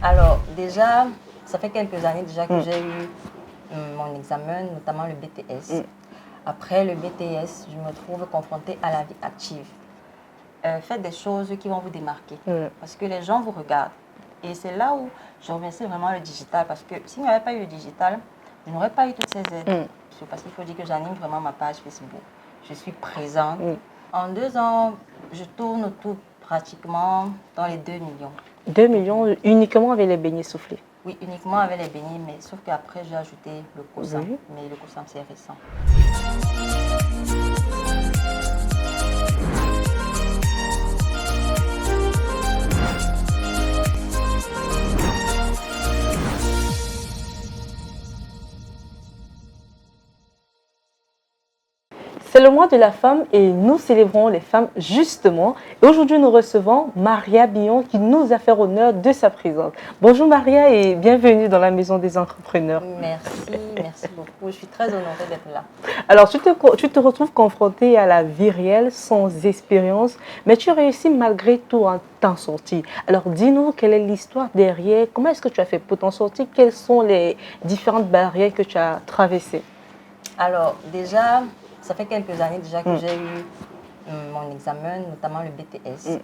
Alors, déjà, ça fait quelques années déjà que j'ai eu mon examen, notamment le BTS. Après le BTS, je me trouve confrontée à la vie active. Faites des choses qui vont vous démarquer parce que les gens vous regardent. Et c'est là où je remercie vraiment le digital parce que s'il n'y avait pas eu le digital, je n'aurais pas eu toutes ces aides. Parce qu'il faut dire que j'anime vraiment ma page Facebook. Je suis présente. En 2 ans, je tourne tout pratiquement dans les 2 millions. 2 millions uniquement avec les beignets soufflés? Oui, uniquement avec les beignets, mais sauf qu'après j'ai ajouté le croissant. Oui. Mais le croissant c'est récent. C'est le mois de la femme et nous célébrons les femmes justement. Et aujourd'hui, nous recevons Maria Billon qui nous a fait honneur de sa présence. Bonjour Maria et bienvenue dans la Maison des Entrepreneurs. Merci beaucoup. Je suis très honorée d'être là. Alors, tu te retrouves confrontée à la vie réelle sans expérience, mais tu réussis malgré tout à t'en sortir. Alors, dis-nous quelle est l'histoire derrière, comment est-ce que tu as fait pour t'en sortir, quelles sont les différentes barrières que tu as traversées? Alors, déjà, ça fait quelques années déjà que j'ai eu mon examen, notamment le BTS.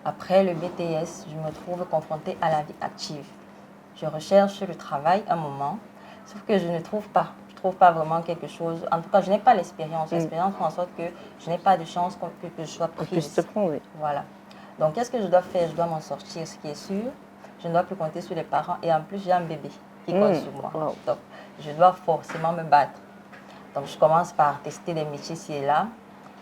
Après le BTS, je me trouve confrontée à la vie active. Je recherche le travail un moment, sauf que je ne trouve pas. Je ne trouve pas vraiment quelque chose. En tout cas, je n'ai pas l'expérience. L'expérience fait en sorte que je n'ai pas de chance que je sois prise. Voilà. Donc, qu'est-ce que je dois faire? Je dois m'en sortir, ce qui est sûr. Je ne dois plus compter sur les parents. Et en plus, j'ai un bébé qui compte sur moi. Wow. Donc, je dois forcément me battre. Donc, je commence par tester des métiers ci et là.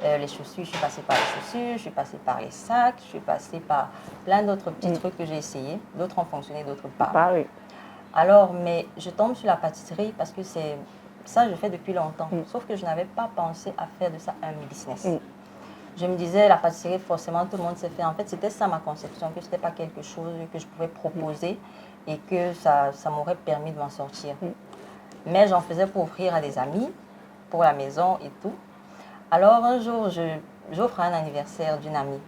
Les chaussures, je suis passée par les chaussures, je suis passée par les sacs, je suis passée par plein d'autres petits trucs que j'ai essayés. D'autres ont fonctionné, d'autres pas. Alors, mais je tombe sur la pâtisserie parce que c'est ça, je fais depuis longtemps. Sauf que je n'avais pas pensé à faire de ça un business. Je me disais, la pâtisserie, forcément, tout le monde sait faire. En fait, c'était ça ma conception, que ce n'était pas quelque chose que je pouvais proposer et que ça m'aurait permis de m'en sortir. Mais j'en faisais pour offrir à des amis, pour la maison et tout. Alors, un jour, j'offre un anniversaire d'une amie.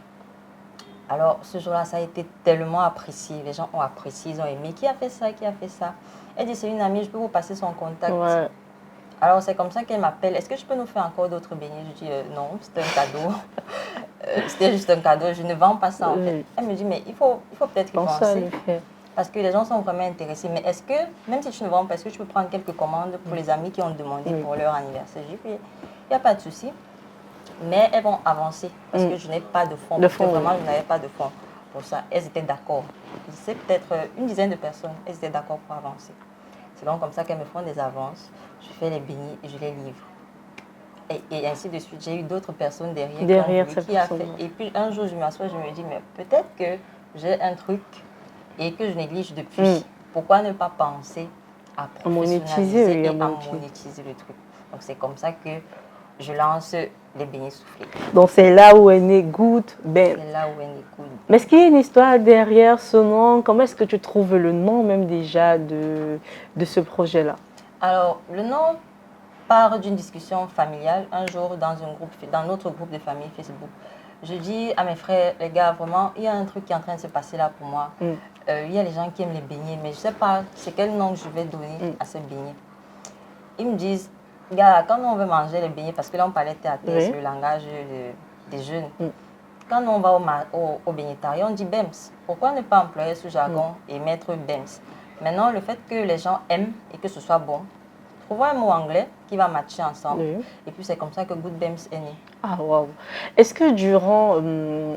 Alors, ce jour-là, ça a été tellement apprécié. Les gens ont apprécié, ils ont aimé. Qui a fait ça? Qui a fait ça? Elle dit, c'est une amie, je peux vous passer son contact. Alors, c'est comme ça qu'elle m'appelle. Est-ce que je peux nous faire encore d'autres beignets? Je dis, non, c'était un cadeau. C'était juste un cadeau. Je ne vends pas ça, en fait. Elle me dit, mais il faut peut-être y penser. Parce que les gens sont vraiment intéressés. Mais est-ce que, même si tu ne vends pas, est-ce que tu peux prendre quelques commandes pour les amis qui ont demandé pour leur anniversaire? J'ai dit, il n'y a pas de souci. Mais elles vont avancer parce que je n'ai pas de fonds. Vraiment, je n'avais pas de fonds pour ça. Elles étaient d'accord. C'est peut-être une dizaine de personnes. Elles étaient d'accord pour avancer. C'est donc comme ça qu'elles me font des avances. Je fais les beignets et je les livre. Et ainsi de suite. J'ai eu d'autres personnes derrière qui a fait. Et puis un jour, je m'assois, je me dis, mais peut-être que j'ai un truc et que je néglige depuis. Pourquoi ne pas penser à professionnaliser et à monétiser le truc? Donc c'est comme ça que je lance les beignets soufflés. Donc c'est là où est né Good Bems. C'est là où est né Good. Mais est-ce qu'il y a une histoire derrière ce nom? Comment est-ce que tu trouves le nom même déjà de ce projet-là? Alors, le nom part d'une discussion familiale. Un jour, dans notre groupe de famille Facebook, je dis à mes frères, les gars, vraiment, il y a un truc qui est en train de se passer là pour moi. Il y a les gens qui aiment les beignets, mais je ne sais pas c'est quel nom je vais donner à ces beignets. Ils me disent, gars, quand on veut manger les beignets, parce que là on parlait théâtre, c'est le langage des jeunes. Quand on va au bénétariat, on dit BEMS. Pourquoi ne pas employer ce jargon et mettre BEMS? Maintenant, le fait que les gens aiment et que ce soit bon, trouvons un mot anglais qui va matcher ensemble. Et puis c'est comme ça que Good Bems est né. Ah, waouh! Est-ce que durant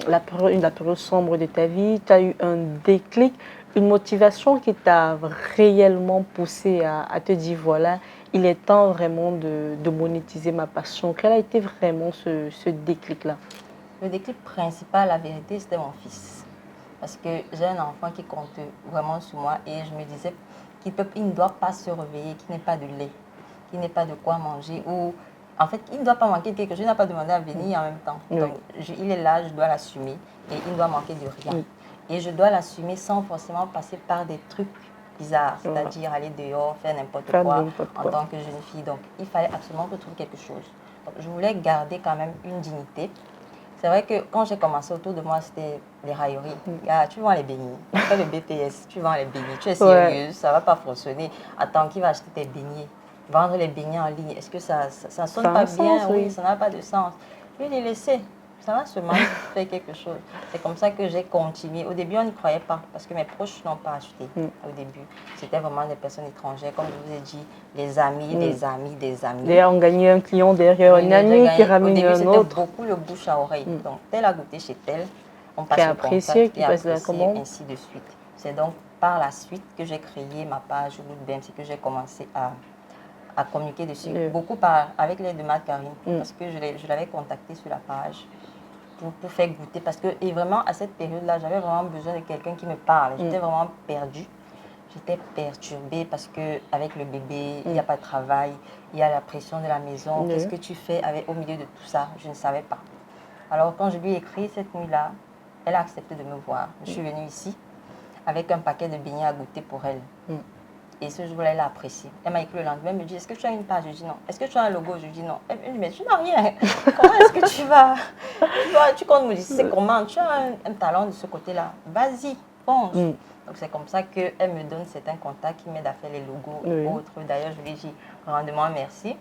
la période sombre de ta vie, tu as eu un déclic, une motivation qui t'a réellement poussé à te dire, voilà, il est temps vraiment de monétiser ma passion? Quel a été vraiment ce déclic-là? Le déclic principal, la vérité, c'était mon fils. Parce que j'ai un enfant qui compte vraiment sur moi et je me disais qu'il ne doit pas se réveiller, qu'il n'ait pas de lait, qu'il n'ait pas de quoi manger ou en fait, il ne doit pas manquer de quelque chose. Il n'a pas demandé à venir en même temps. Donc, il est là, je dois l'assumer et il ne doit manquer de rien. Et je dois l'assumer sans forcément passer par des trucs bizarres, c'est-à-dire aller dehors, faire n'importe quoi en tant que jeune fille. Donc, il fallait absolument que je trouve quelque chose. Donc, je voulais garder quand même une dignité. C'est vrai que quand j'ai commencé, autour de moi, c'était les railleries. Ah, tu vends les beignets. Après le BTS, tu vends les beignets. Tu es sérieuse, ça ne va pas fonctionner. Attends, qui va acheter tes beignets? Vendre les beignets en ligne, est-ce que ça sonne pas bien? Sens, Oui, ça n'a pas de sens. Je lui ai laissé. Ça va seulement faire quelque chose. C'est comme ça que j'ai continué. Au début, on n'y croyait pas parce que mes proches n'ont pas acheté au début. C'était vraiment des personnes étrangères. Comme je vous ai dit, les amis, des amis, des amis. D'ailleurs, on gagnait un client derrière un ami qui ramène un autre. Au début, c'était beaucoup le bouche à oreille. Donc, tel a goûté chez tel, on passe le contact qui passe la commande. ainsi de suite. C'est donc par la suite que j'ai créé ma page Goodbem, c'est que j'ai commencé à communiquer dessus. Beaucoup avec l'aide de Marc-Karine, parce que je l'avais contacté sur la page pour faire goûter. Parce que et vraiment, à cette période-là, j'avais vraiment besoin de quelqu'un qui me parle. J'étais vraiment perdue. J'étais perturbée parce qu'avec le bébé, il n'y a pas de travail, il y a la pression de la maison. Qu'est-ce que tu fais au milieu de tout ça? Je ne savais pas. Alors, quand je lui ai écrit cette nuit-là, elle a accepté de me voir. Je suis venue ici avec un paquet de beignets à goûter pour elle. Et ce jour-là, elle a apprécié. Elle m'a écrit le lendemain, elle me dit, est-ce que tu as une page? Je dis non. Est-ce que tu as un logo? Je dis non. Elle me dit, mais tu n'as rien. Comment est-ce que tu vas? Tu comptes me dire, c'est comment? Tu as un talent de ce côté-là. Vas-y, fonce. Donc, c'est comme ça qu'elle me donne certains contacts qui m'aident à faire les logos et autres. D'ailleurs, je lui dis grandement merci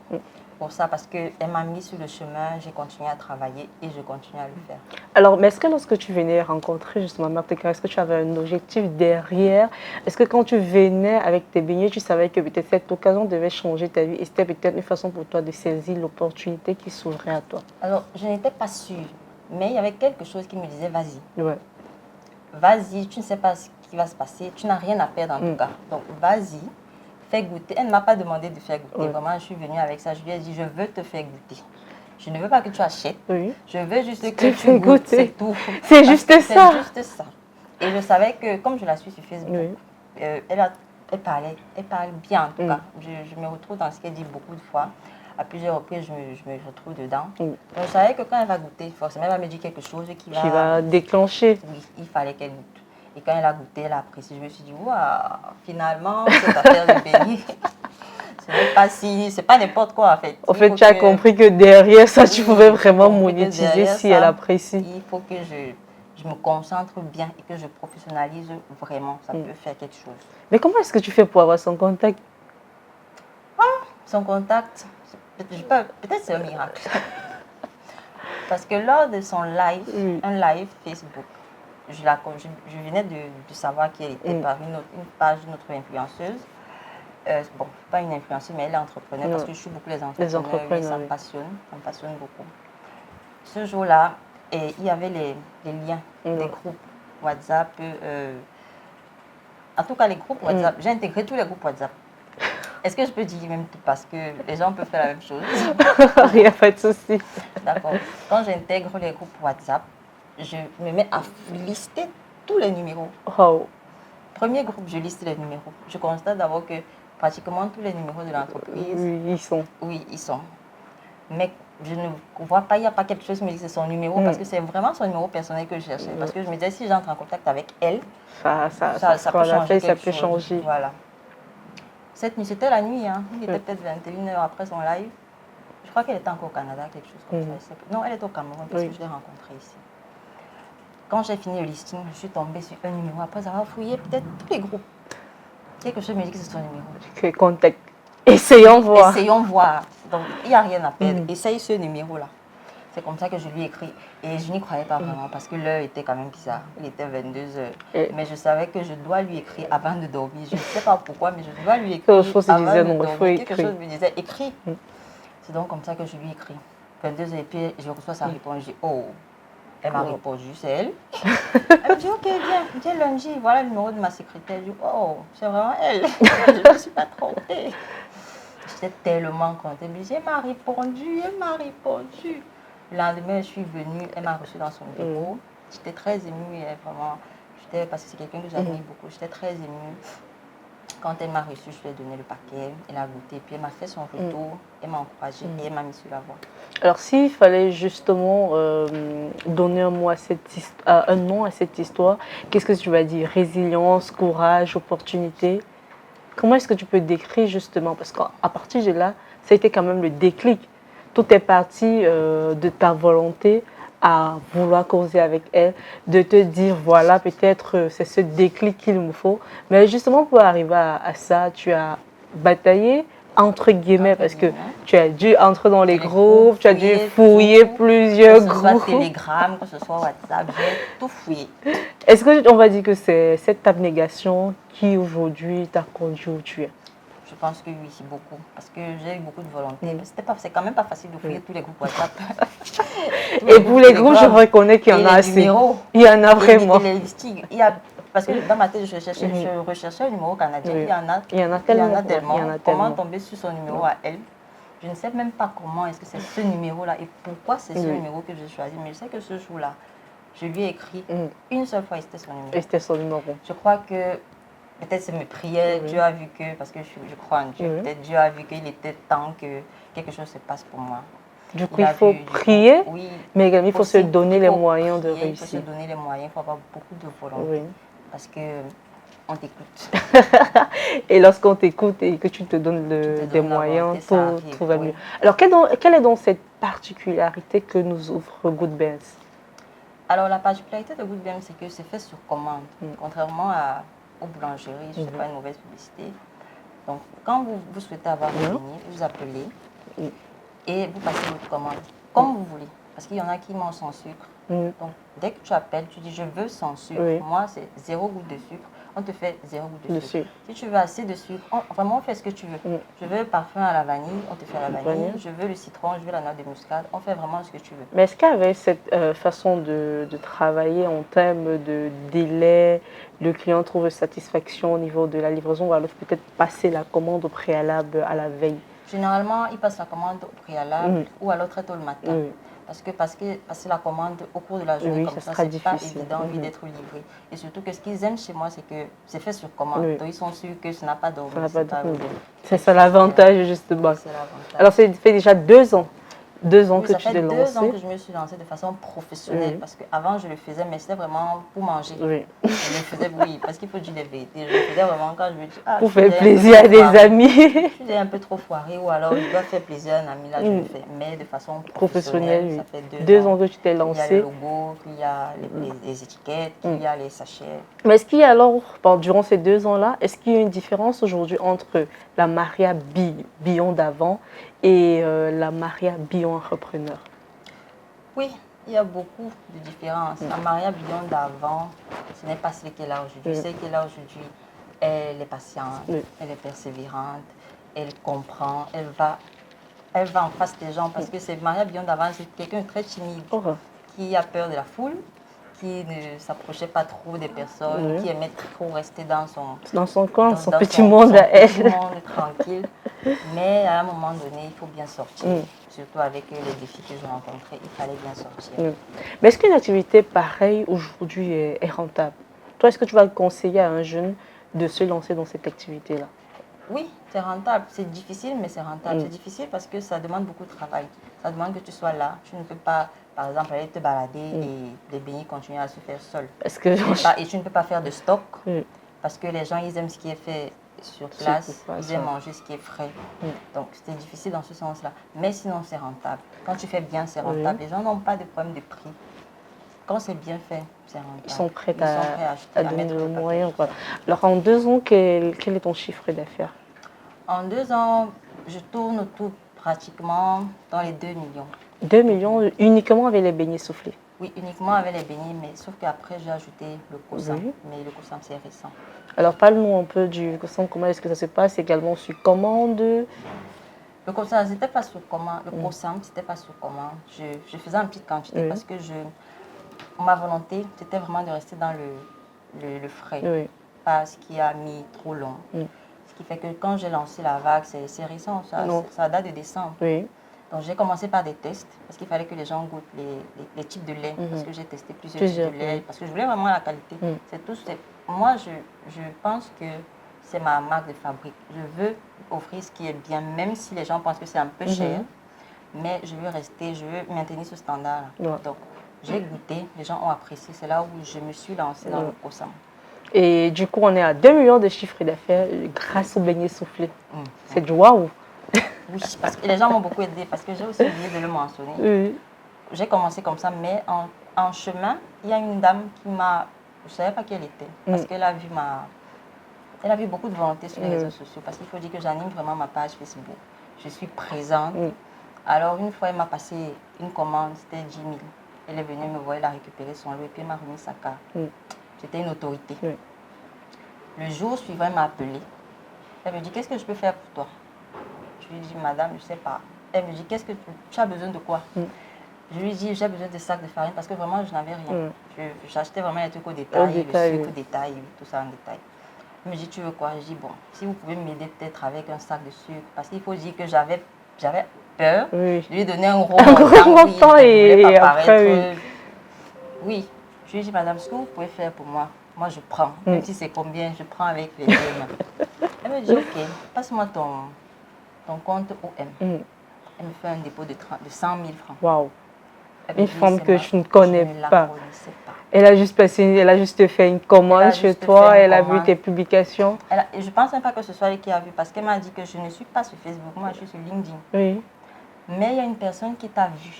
pour ça parce qu'elle m'a mis sur le chemin. J'ai continué à travailler et je continue à le faire. Alors, mais est-ce que lorsque tu venais rencontrer justement Marthe Carré, est-ce que tu avais un objectif derrière? Est-ce que quand tu venais avec tes beignets, tu savais que peut-être cette occasion devait changer ta vie et c'était peut-être une façon pour toi de saisir l'opportunité qui s'ouvrait à toi? Alors, je n'étais pas sûre, mais il y avait quelque chose qui me disait, vas-y. Ouais. Vas-y, tu ne sais pas ce qui va se passer, tu n'as rien à perdre en tout cas. Donc, vas-y, fais goûter. Elle ne m'a pas demandé de faire goûter. Vraiment, je suis venue avec ça. Je lui ai dit, je veux te faire goûter. Je ne veux pas que tu achètes. Je veux juste que tu goûtes, c'est tout. C'est juste ça. C'est juste ça. Et je savais que, comme je la suis sur Facebook, elle parle bien en tout cas. Je me retrouve dans ce qu'elle dit beaucoup de fois. À plusieurs reprises, je me retrouve dedans. Donc, je savais que quand elle va goûter, forcément, elle va me dire quelque chose qui va déclencher. Oui, il fallait qu'elle goûte. Et quand elle a goûté, elle a apprécié. Je me suis dit, waouh, finalement, cette affaire de béni, c'est pas n'importe quoi en fait. En fait, tu as compris que derrière ça, tu pouvais vraiment monétiser si elle apprécie. Il faut que je me concentre bien et que je professionnalise vraiment. Ça peut faire quelque chose. Mais comment est-ce que tu fais pour avoir son contact? Son contact, peut-être c'est un miracle. Parce que lors de son live, un live Facebook, je venais de savoir qu'elle était par une page d'une autre influenceuse. Bon, pas une influenceuse, mais elle est entrepreneur parce que je suis beaucoup les entrepreneurs et ça me passionne beaucoup. Ce jour-là, il y avait les liens des groupes WhatsApp. En tout cas, les groupes WhatsApp, j'ai intégré tous les groupes WhatsApp. Est-ce que je peux dire même tout parce que les gens peuvent faire la même chose? Il n'y a pas de souci. D'accord. Quand j'intègre les groupes WhatsApp, je me mets à lister tous les numéros. Oh. Premier groupe, je liste les numéros. Je constate d'abord que pratiquement tous les numéros de l'entreprise. Oui, ils sont. Oui, ils sont. Mais je ne vois pas, il n'y a pas quelque chose qui me dit que c'est son numéro parce que c'est vraiment son numéro personnel que je cherchais. Parce que je me disais, si j'entre en contact avec elle, ça peut changer. Voilà. Cette nuit, c'était la nuit, hein. Il était peut-être 21h après son live. Je crois qu'elle était encore au Canada, quelque chose comme ça. Non, elle est au Cameroun parce que je l'ai rencontrée ici. Quand j'ai fini le listing, je suis tombée sur un numéro après avoir fouillé peut-être tous les groupes. Quelque chose me dit que c'est son numéro. Que contact. Essayons voir. Essayons voir. Donc, il n'y a rien à perdre. Essaye ce numéro-là. C'est comme ça que je lui ai écrit. Et je n'y croyais pas vraiment parce que l'heure était quand même bizarre. Il était 22h. Mais je savais que je dois lui écrire avant de dormir. Je ne sais pas pourquoi, mais je dois lui écrire avant de dormir. Quelque chose me disait, écris. C'est donc comme ça que je lui ai écrit. 22h et puis je reçois sa réponse. Je dis, oh, elle m'a répondu, c'est elle. Elle me dit, ok, viens lundi, voilà le numéro de ma secrétaire. Je dis, oh, c'est vraiment elle. Je ne me suis pas trompée. J'étais tellement contente. Elle m'a répondu. Le lendemain, je suis venue, elle m'a reçue dans son bureau. J'étais très émue, vraiment, parce que c'est quelqu'un que j'admire beaucoup. J'étais très émue. Quand elle m'a reçue, je lui ai donné le paquet, elle a goûté, puis elle m'a fait son retour, elle m'a encouragée et elle m'a mis sur la voie. Alors, s'il fallait justement donner un nom à cette histoire, qu'est-ce que tu vas dire? Résilience, courage, opportunité? Comment est-ce que tu peux décrire justement? Parce qu'à partir de là, ça a été quand même le déclic. Tout est parti de ta volonté à vouloir causer avec elle, de te dire, voilà, peut-être c'est ce déclic qu'il me faut. Mais justement, pour arriver à ça, tu as bataillé, entre guillemets, Entre parce que guillemets. tu as dû entrer dans les Les groupes, groupes, tu as dû fouiller tout, plusieurs que ce soit groupes. Telegram, que ce soit WhatsApp, j'ai tout fouillé. Est-ce qu'on va dire que c'est cette abnégation qui aujourd'hui t'a conduit où tu es? Je pense que oui, beaucoup. Parce que j'ai eu beaucoup de volonté. C'est quand même pas facile de fouiller tous les groupes WhatsApp. Tous Et groupes pour les groupes, je Telegram, reconnais qu'il y en et a les assez. numéros. Il y en a Et vraiment. les listings. Parce que dans ma tête, je recherchais un numéro canadien. Oui. Il y en a, Il y en a il y en tellement. a tellement. Il y en a Comment tellement. tomber sur son numéro à elle? Je ne sais même pas comment est-ce que c'est ce numéro-là et pourquoi c'est ce numéro que j'ai choisi. Mais je sais que ce jour-là, je lui ai écrit une seule fois et c'était son numéro. Et c'était son numéro. Je crois que peut-être c'est mes prières, Dieu a vu que, parce que je crois en Dieu, peut-être Dieu a vu qu'il était temps que quelque chose se passe pour moi. Du coup, il faut prier, mais également il faut se donner les moyens de réussir. Il faut se donner les moyens, il faut avoir beaucoup de volonté. Parce que on t'écoute. Et lorsqu'on t'écoute et que tu te donnes des moyens, tout va mieux. Alors, quelle est donc cette particularité que nous offre Good Beans? Alors, la particularité de Good Beans, c'est que c'est fait sur commande. Contrairement aux boulangeries, je ne fais pas une mauvaise publicité. Donc, quand vous souhaitez avoir des beignets, vous appelez et vous passez votre commande comme vous voulez. Parce qu'il y en a qui mangent sans sucre. Donc, dès que tu appelles, tu dis je veux sans sucre. Moi, c'est 0 goutte de sucre. On te fait 0 goutte de sucre. Si tu veux assez de sucre, vraiment, on fait ce que tu veux. Je veux le parfum à la vanille, on te fait à la vanille. Je veux le citron, je veux la noix de muscade. On fait vraiment ce que tu veux. Mais est-ce qu'avec cette façon de travailler en termes de délai, le client trouve satisfaction au niveau de la livraison ou alors peut-être passer la commande au préalable à la veille? Généralement, ils passent la commande au préalable ou alors très tôt le matin. Parce que passer la commande au cours de la journée comme ça, c'est pas évident d'être livré. Et surtout que ce qu'ils aiment chez moi, c'est que c'est fait sur commande. Donc ils sont sûrs que ça n'a pas d'ordre. C'est ça l'avantage justement. Alors ça fait déjà 2 ans. 2 ans que tu t'es lancée. Ça fait 2 ans que je me suis lancée de façon professionnelle parce qu'avant je le faisais mais c'était vraiment pour manger. Je le faisais, parce qu'il faut dire les vérités. Je le faisais vraiment quand je me dis pour faire plaisir à des amis. Je suis un peu trop foirée ou alors je dois faire plaisir à un ami, là je le fais. Mais de façon professionnelle, ça fait 2 ans que tu t'es lancée. Il y a le logo, il y a les étiquettes, il y a les sachets. Mais est-ce qu'il y a alors, durant ces 2 ans-là, est-ce qu'il y a une différence aujourd'hui entre la Maria Billon d'avant et la Maria Billon entrepreneur? Oui, il y a beaucoup de différences. La Maria Billon d'avant, ce n'est pas celle qu'elle est là aujourd'hui. Celle qu'elle est là aujourd'hui, elle est patiente, elle est persévérante, elle comprend, elle va en face des gens parce que c'est Maria Billon d'avant, c'est quelqu'un de très timide, qui a peur de la foule, qui ne s'approchait pas trop des personnes, qui aimait trop rester dans son coin, son petit monde à elle. Son petit monde tranquille. Mais à un moment donné, il faut bien sortir. Surtout avec les défis que j'ai rencontrés, il fallait bien sortir. Mais est-ce qu'une activité pareille aujourd'hui est rentable? Toi, est-ce que tu vas conseiller à un jeune de se lancer dans cette activité-là? Oui, c'est rentable. C'est difficile, mais c'est rentable. C'est difficile parce que ça demande beaucoup de travail. Ça demande que tu sois là. Tu ne peux pas, par exemple, aller te balader et les beignets continuer à se faire seul. Et tu ne peux pas faire de stock parce que les gens, ils aiment ce qui est fait sur place. Ils aiment manger ce qui est frais. Donc, c'est difficile dans ce sens-là. Mais sinon, c'est rentable. Quand tu fais bien, c'est rentable. Les gens n'ont pas de problème de prix. Quand c'est bien fait, c'est rentable. Ils sont prêts à acheter, à donner mettre le moyen. Voilà. Alors, en 2 ans, quel est ton chiffre d'affaires? En 2 ans, je tourne autour pratiquement dans les 2 millions. 2 millions uniquement avec les beignets soufflés? Oui, uniquement avec les beignets, mais sauf qu'après, j'ai ajouté le croissant. Mais le croissant, c'est récent. Alors, parle-nous un peu du croissant. Comment est-ce que ça se passe? Également sur commande? Le croissant, c'était pas sur commande. Le croissant, c'était pas sur commande. Je faisais en petite quantité parce que ma volonté, c'était vraiment de rester dans le frais. Pas ce qui a mis trop long. Ce qui fait que quand j'ai lancé la vague, c'est récent, ça date de décembre. Donc j'ai commencé par des tests parce qu'il fallait que les gens goûtent les types de lait. Parce que j'ai testé plusieurs types de lait. Parce que je voulais vraiment la qualité. Moi, je pense que c'est ma marque de fabrique. Je veux offrir ce qui est bien, même si les gens pensent que c'est un peu cher. Mais je veux maintenir ce standard-là. Donc j'ai goûté, les gens ont apprécié. C'est là où je me suis lancée dans le croissant. Et du coup, on est à 2 millions de chiffres d'affaires grâce aux beignets soufflés. C'est du waouh! Oui, parce que les gens m'ont beaucoup aidé, parce que j'ai aussi oublié de le mentionner. j'ai commencé comme ça, mais en chemin, il y a une dame qui m'a... Je ne savais pas qui elle était, parce qu'elle a vu Elle a vu beaucoup de volonté sur les réseaux sociaux, parce qu'il faut dire que j'anime vraiment ma page Facebook. Je suis présente. Alors, une fois, elle m'a passé une commande, c'était 10 000. Elle est venue me voir, elle a récupéré son lot et puis elle m'a remis sa carte. J'étais une autorité. Le jour suivant, elle m'a appelée. Elle me dit, qu'est-ce que je peux faire pour toi? Je lui dis, madame, je ne sais pas. Elle me dit, qu'est-ce que tu as besoin de quoi? Je lui dis, j'ai besoin de sacs de farine parce que vraiment, je n'avais rien. J'achetais vraiment les trucs au détail, le sucre au détail, tout ça en détail. Elle me dit, tu veux quoi? Je dis, bon, si vous pouvez m'aider peut-être avec un sac de sucre. Parce qu'il faut dire que j'avais peur de lui donner un gros montant. Et après, oui. Je lui dis, madame, ce que vous pouvez faire pour moi, moi je prends. Même si c'est combien, je prends avec les deux mains. Elle me dit, ok, passe-moi ton compte OM. Elle me fait un dépôt de 100 000 francs. Waouh! Une femme que je ne connais pas. Elle a juste fait une commande chez toi, elle a vu tes publications. Je ne pense même pas que ce soit elle qui a vu, parce qu'elle m'a dit que je ne suis pas sur Facebook, moi je suis sur LinkedIn. Oui. Mais il y a une personne qui t'a vu,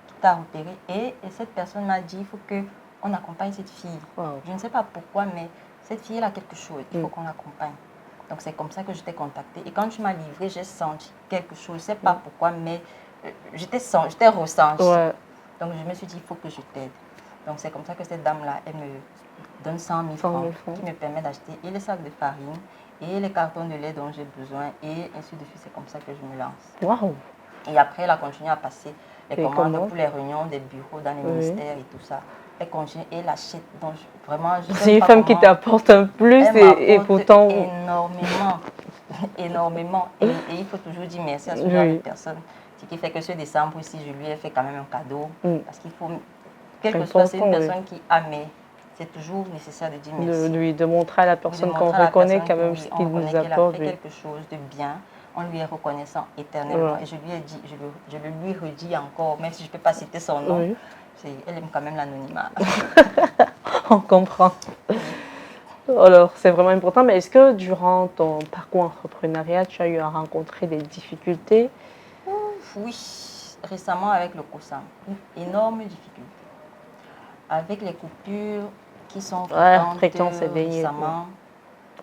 qui t'a repéré, et cette personne m'a dit, il faut qu'on accompagne cette fille. Wow. Je ne sais pas pourquoi, mais cette fille, elle a quelque chose, il faut qu'on l'accompagne. Donc c'est comme ça que je t'ai contactée. Et quand tu m'as livré, j'ai senti quelque chose, je ne sais pas pourquoi, mais je t'ai ressenti. Ouais. Donc je me suis dit, il faut que je t'aide. Donc c'est comme ça que cette dame-là, elle me donne 100 000 francs qui me permet d'acheter et les sacs de farine et les cartons de lait dont j'ai besoin et ainsi de suite. C'est comme ça que je me lance. Wow. Et après, elle a continué à passer les commandes pour les réunions des bureaux dans les ministères et tout ça. Elle continue et elle achète. Donc vraiment, c'est une femme qui t'apporte un plus et pourtant... énormément. Énormément. Et il faut toujours dire merci à ce genre de personnes. Ce qui fait que ce décembre ici, je lui ai fait quand même un cadeau. Parce qu'il faut, quelle que soit, c'est une personne qui a, mais c'est toujours nécessaire de dire merci. De montrer à la personne qu'on reconnaît quand même ce qu'il nous apporte. Elle a fait quelque chose de bien, on lui est reconnaissant éternellement. Et je lui ai dit, je le lui redis encore, même si je ne peux pas citer son nom, elle aime quand même l'anonymat. On comprend. Alors, c'est vraiment important, mais est-ce que durant ton parcours entrepreneurial, tu as eu à rencontrer des difficultés? Oui, récemment avec le COSAM, une énorme difficulté. Avec les coupures qui sont fréquentes récemment,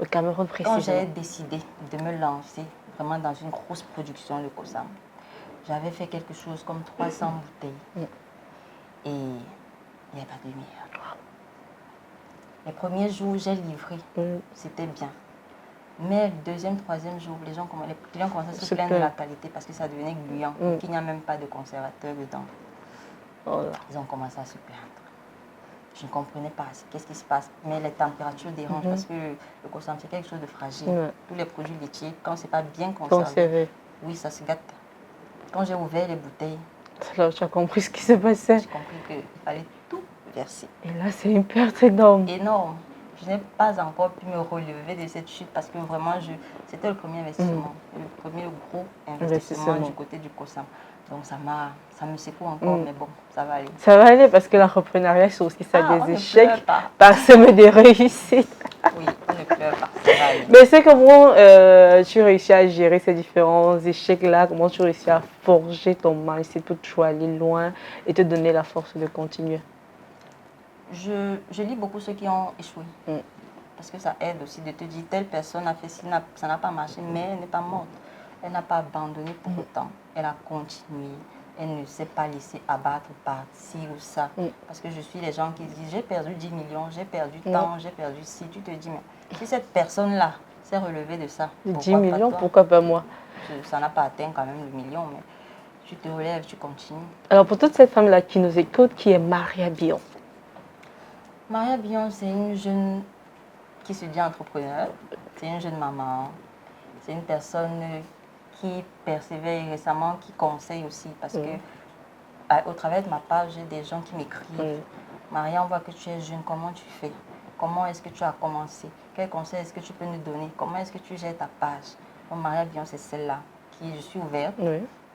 au Cameroun précisément. Quand j'ai décidé de me lancer vraiment dans une grosse production de COSAM, j'avais fait quelque chose comme 300 bouteilles et il n'y avait pas de lumière. Les premiers jours, j'ai livré, c'était bien. Mais le deuxième, troisième jour, les clients commençaient à se plaindre de la qualité parce que ça devenait gluant, qu'il n'y a même pas de conservateur dedans. Ils ont commencé à se plaindre. Je ne comprenais pas qu'est-ce qui se passe. Mais les températures dérangent parce que le COSAM, c'est quelque chose de fragile. Tous les produits laitiers, quand ce n'est pas bien conservé, oui, ça se gâte. Quand j'ai ouvert les bouteilles, alors tu as compris ce qui se passait. J'ai compris qu'il fallait tout verser. Et là, c'est une perte énorme. Énorme. Je n'ai pas encore pu me relever de cette chute parce que vraiment, c'était le premier investissement, le premier gros investissement du côté du COSAM. Donc ça me secoue encore, mais bon, ça va aller. Ça va aller parce que l'entrepreneuriat, c'est aussi ça, des échecs, parsemés des réussites. Oui, on ne pleure pas, ça va aller. Mais c'est comment tu réussis à gérer ces différents échecs-là, comment tu réussis à forger ton mindset pour toujours aller loin et te donner la force de continuer? Je lis beaucoup ceux qui ont échoué. Parce que ça aide aussi de te dire, telle personne a fait ci, ça n'a pas marché, mais elle n'est pas morte. Elle n'a pas abandonné pour autant. Elle a continué. Elle ne s'est pas laissée abattre par ci ou ça. Parce que je suis les gens qui disent, j'ai perdu 10 millions, j'ai perdu tant, j'ai perdu ci. Tu te dis, mais si cette personne-là s'est relevée de ça, 10 millions, pourquoi pas moi? Ça n'a pas atteint quand même le million, mais tu te relèves, tu continues. Alors pour toute cette femme-là qui nous écoute, qui est Maria Bion. Maria Bion, c'est une jeune qui se dit entrepreneur. C'est une jeune maman. C'est une personne qui persévère récemment, qui conseille aussi. Parce que au travers de ma page, j'ai des gens qui m'écrivent. Maria, on voit que tu es jeune, comment tu fais? Comment est-ce que tu as commencé? Quel conseil est-ce que tu peux nous donner? Comment est-ce que tu gères ta page? Donc Maria Bion, c'est celle-là qui je suis ouverte.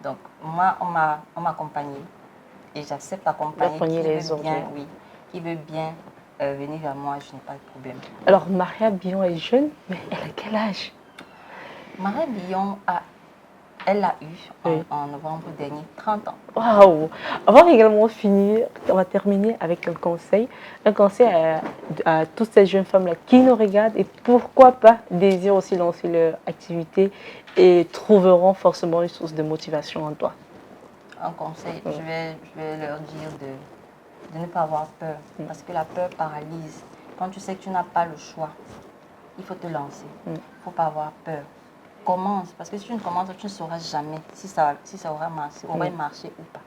Donc moi, on m'a accompagnée. Et j'accepte d'accompagner qui veut bien venir vers moi, je n'ai pas de problème. Alors, Maria Bion est jeune, mais elle a quel âge? Maria Bion a Elle l'a eu Oui. en novembre dernier, 30 ans. Waouh! On va terminer avec un conseil. Un conseil à toutes ces jeunes femmes-là qui nous regardent et pourquoi pas désirent aussi lancer leur activité et trouveront forcément une source de motivation en toi. Un conseil, Oui. je vais leur dire de ne pas avoir peur, parce que la peur paralyse. Quand tu sais que tu n'as pas le choix, il faut te lancer. Il ne faut pas avoir peur. Commence, parce que si tu ne commences, tu ne sauras jamais si ça aura marché ou pas.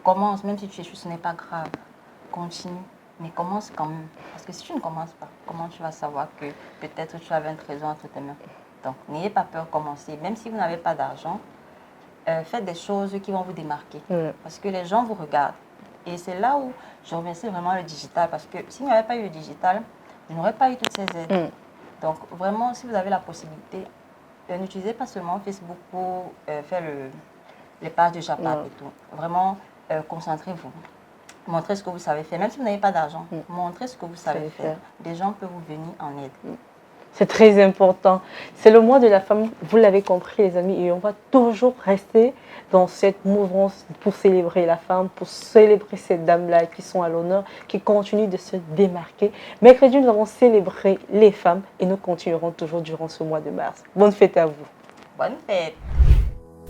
Commence, même si tu échoues, ce n'est pas grave. Continue, mais commence quand même. Parce que si tu ne commences pas, comment tu vas savoir que peut-être tu avais un trésor entre tes mains? Donc, n'ayez pas peur, commencez. Même si vous n'avez pas d'argent, faites des choses qui vont vous démarquer. Parce que les gens vous regardent. Et c'est là où je remercie vraiment le digital. Parce que s'il n'y avait pas eu le digital, je n'aurais pas eu toutes ces aides. Donc, vraiment, si vous avez la possibilité, n'utilisez pas seulement Facebook pour faire les pages de Japap et tout. Vraiment, concentrez-vous. Montrez ce que vous savez faire. Même si vous n'avez pas d'argent, montrez ce que vous savez faire. Des gens peuvent vous venir en aide. C'est très important. C'est le mois de la femme, vous l'avez compris les amis, et on va toujours rester dans cette mouvance pour célébrer la femme, pour célébrer ces dames-là qui sont à l'honneur, qui continuent de se démarquer. Mercredi, nous avons célébré les femmes et nous continuerons toujours durant ce mois de mars. Bonne fête à vous. Bonne fête.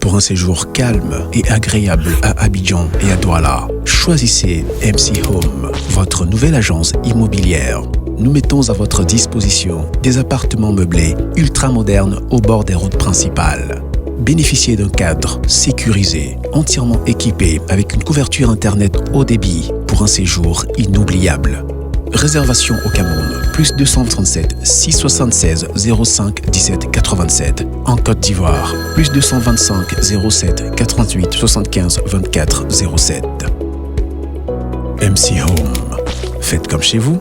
Pour un séjour calme et agréable à Abidjan et à Douala, choisissez MC Home, votre nouvelle agence immobilière. Nous mettons à votre disposition des appartements meublés ultra-modernes au bord des routes principales. Bénéficiez d'un cadre sécurisé, entièrement équipé avec une couverture Internet haut débit pour un séjour inoubliable. Réservation au Cameroun, plus 237 676 05 17 87. En Côte d'Ivoire, plus 225 07 88 75 24 07. MC Home. Faites comme chez vous.